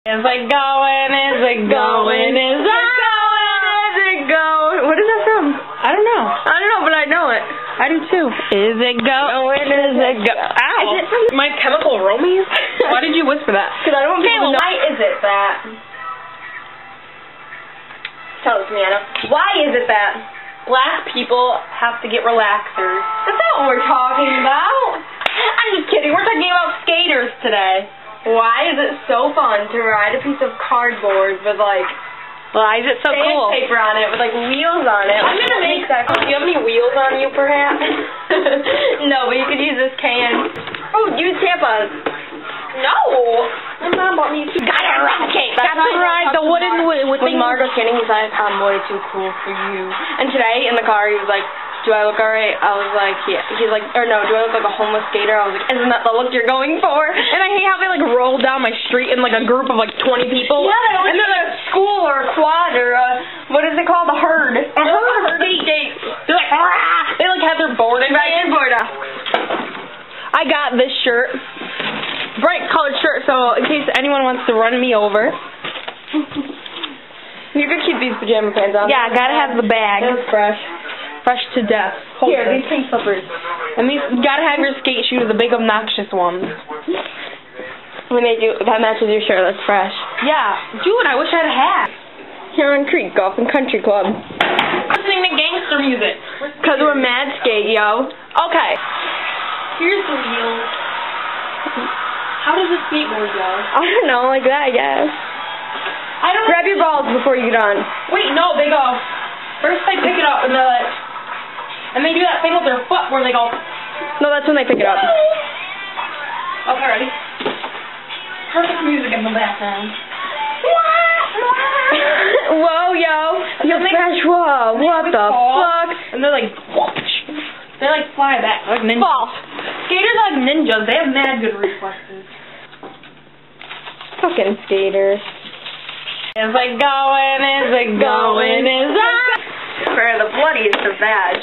Is it going? Is it going? Is it going? Is it going? What is that from? I don't know. I don't know, but I know it. I do too. Is it going? Is it go? Ow! Is it from My Chemical Romance? Why did you whisper that? Because I don't know. Why is it that? Tell us, Miana. Why is it that black people have to get relaxers? That's not what we're talking about. I'm just kidding. We're talking about skaters today. Why is it so fun to ride a piece of cardboard with, like, why is it so cool? Sandpaper on it with, like, wheels on it? I'm gonna make that. Do you have any wheels on you, perhaps? No, but you could use this can. Oh, use tampons. No! My mom bought me two. Gotta ride the wooden with When Margot's getting, he's like, I'm way too cool for you. And today, in the car, he was like, do I look alright? I was like, yeah. He's like, or no, do I look like a homeless skater? I was like, isn't that the look you're going for? And I hate how they, like, roll down my street in, like, a group of, like, 20 people. Yeah, and they're like a school or a quad or a, what is it called? A herd. A herd skate. They're like, rah! They, like, have their board in board. I got this shirt. Bright colored shirt, so in case anyone wants to run me over. You could keep these pajama pants on. Yeah, gotta have the bag. They're fresh. Fresh to death. Here, these pink slippers. And these, you gotta have your skate shoes, the big obnoxious ones. That matches your shirt, that's fresh. Yeah. Dude, I wish I had a hat. Here on Creek Golf and Country Club. Listening to gangster music. Because we're mad skate, yo. Okay. Here's the wheels. How does a skateboard go? I don't know, like that, I guess. Grab your balls before you get on. Wait, no, they go. First they pick it up and they're like, and they do that thing with their foot where they go. No, that's when they pick it up. Okay, ready? Perfect music in the background. Whoa, yo. You're fresh, whoa. What the fuck? And they're like, they like fly back like ninjas. False. Skaters are like ninjas. They have mad good reflexes. Fucking skaters. Is it going? Is it going? Is it? For the bloodiest of badge.